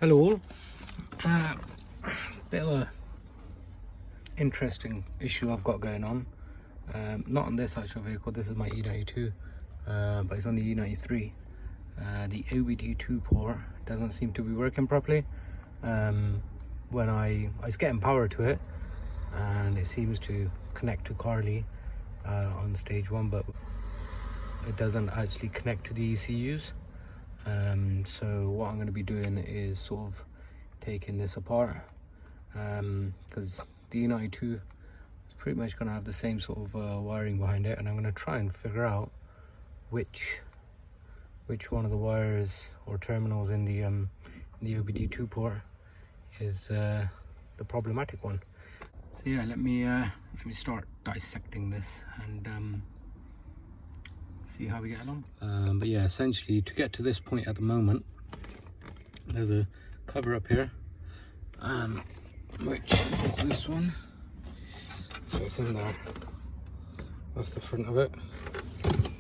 Hello all. Bit of a interesting issue I've got going on. Not on this actual vehicle, this is my E92, but it's on the E93. The OBD 2 port doesn't seem to be working properly. When I was getting power to it, and it seems to connect to Carly on stage 1, but it doesn't actually connect to the ECUs. So what I'm going to be doing is sort of taking this apart, because the E92 is pretty much going to have the same sort of wiring behind it, and I'm going to try and figure out which one of the wires or terminals in the OBD 2 port is the problematic one. So yeah, let me start dissecting this and see how we get along. But yeah, essentially to get to this point at the moment, there's a cover up here, which is this one. So it's in there. That's the front of it,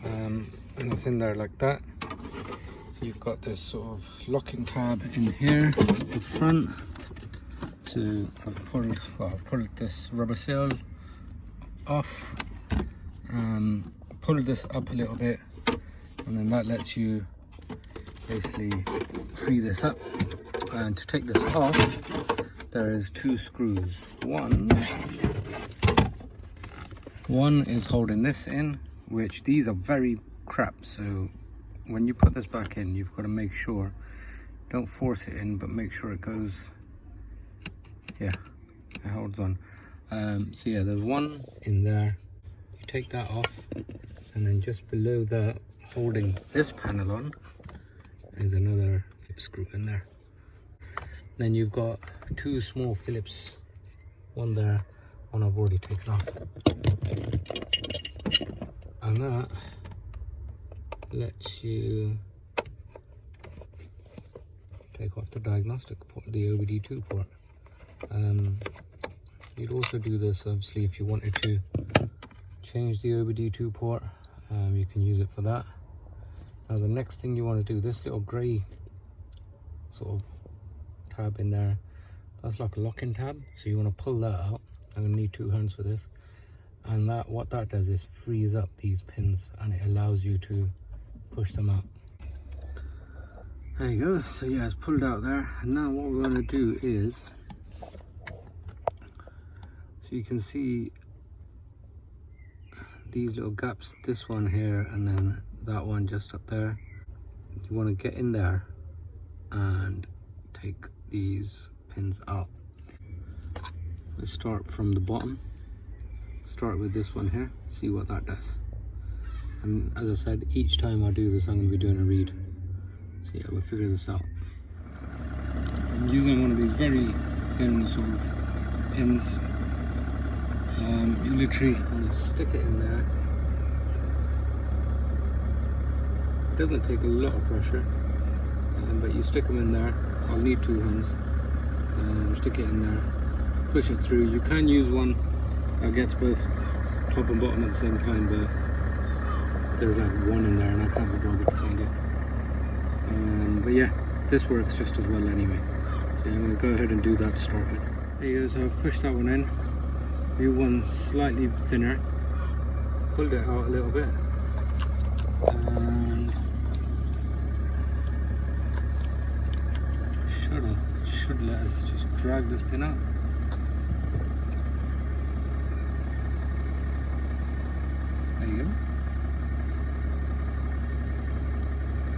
and it's in there like that. You've got this sort of locking tab in here at the front. So I've pulled this rubber seal off, pulled this up a little bit, and then that lets you basically free this up. And to take this off, there is 2 screws. One is holding this in, which these are very crap, so when you put this back in, you've got to make sure, don't force it in, but make sure it goes, yeah, it holds on. So yeah, there's one in there. You take that off, and then just below that, holding this panel on, is another screw in there. Then you've got 2 small Phillips, one there, one I've already taken off, and that lets you take off the diagnostic port, the OBD 2 port. You'd also do this obviously if you wanted to change the OBD 2 port, you can use it for that. Now the next thing you want to do, this little grey sort of tab in there, that's like a locking tab, so you want to pull that out. I'm going to need 2 hands for this, and that, what that does is frees up these pins, and it allows you to push them out. There you go. So yeah, it's pulled out there, and now what we're going to do is, so you can see these little gaps, this one here and then that one just up there. You want to get in there and take these pins out. Let's start from the bottom. Start with this one here, see what that does. And as I said, each time I do this, I'm going to be doing a read. So yeah, we'll figure this out. I'm using one of these very thin sort of pins. You literally want to stick it in there. It doesn't take a lot of pressure, but you stick them in there. I'll need 2 hands. Stick it in there, push it through. You can use one that gets both top and bottom at the same time, but there's like one in there and I can't be bothered to find it. But yeah, this works just as well anyway. So I'm going to go ahead and do that to start with. There you go, so I've pushed that one in. New one slightly thinner. Pulled it out a little bit. And should let us just drag this pin out. There you go.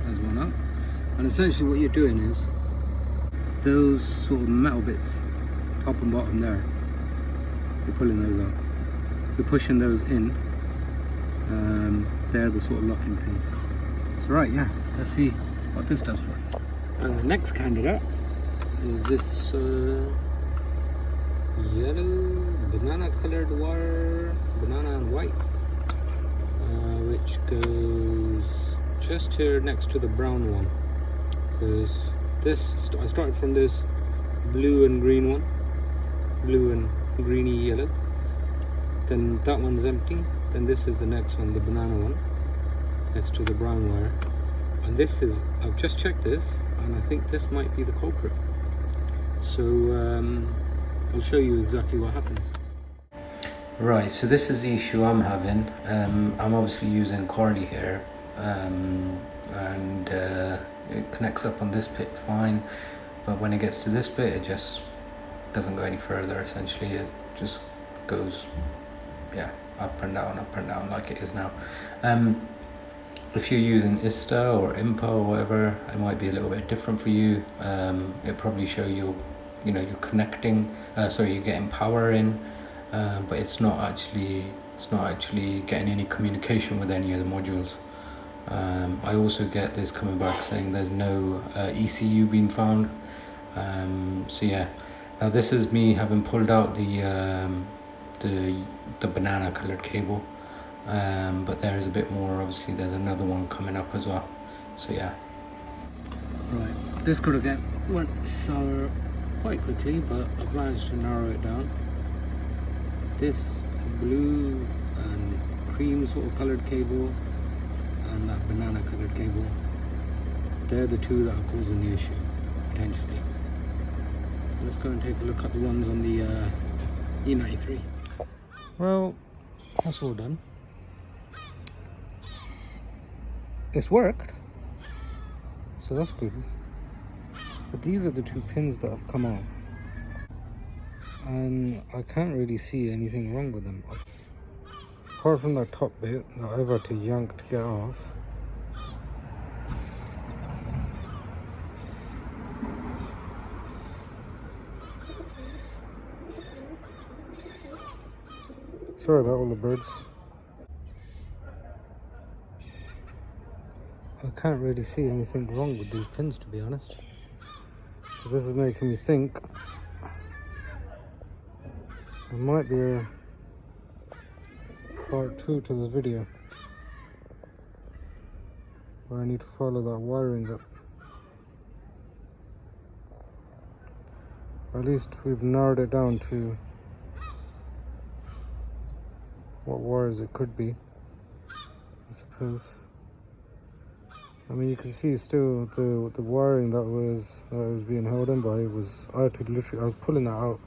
There's one up. And essentially what you're doing is, those sort of metal bits, top and bottom there, you're pulling those out. You're pushing those in. They're the sort of locking pins. So right, yeah, let's see what this does for us. And the next candidate is this yellow banana colored wire, banana and white, which goes just here next to the brown one. So this, I started from this blue and green one, blue and greeny yellow, then that one's empty, then this is the next one, the banana one, next to the brown wire. And this is, I've just checked this, and I think this might be the culprit. So I'll show you exactly what happens. Right, so this is the issue I'm having. I'm obviously using Corley here, and it connects up on this bit fine, but when it gets to this bit, it just doesn't go any further. Essentially, it just goes, yeah, up and down like it is now. If you're using ISTA or IMPA or whatever, it might be a little bit different for you. It'll probably show you, you're connecting, you're getting power in, but it's not actually getting any communication with any of the modules. I also get this coming back saying there's no ECU being found. So yeah, now this is me having pulled out the banana colored cable. But there is a bit more. Obviously there's another one coming up as well, so yeah. Right, this could have went sour quite quickly, but I've managed to narrow it down. This blue and cream sort of colored cable and that banana colored cable, they're the two that are causing the issue, potentially. So let's go and take a look at the ones on the E93. Well, that's all done. It's worked, so that's good. But these are the two pins that have come off, and I can't really see anything wrong with them. Apart from that top bit that I've had to yank to get off. Sorry about all the birds. I can't really see anything wrong with these pins, to be honest. So this is making me think there might be a part 2 to this video where I need to follow that wiring up. Or at least we've narrowed it down to what wires it could be, I suppose. I mean, you can see still the wiring that was being held in by I was pulling that out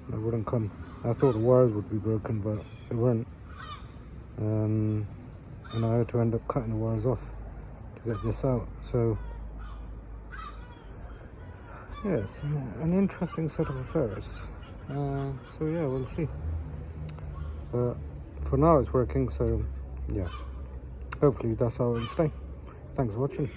and it wouldn't come. I thought the wires would be broken, but they weren't. And I had to end up cutting the wires off to get this out. So yes, an interesting set of affairs. So yeah, we'll see. But for now it's working, so yeah, hopefully that's how it'll stay. Thanks for watching.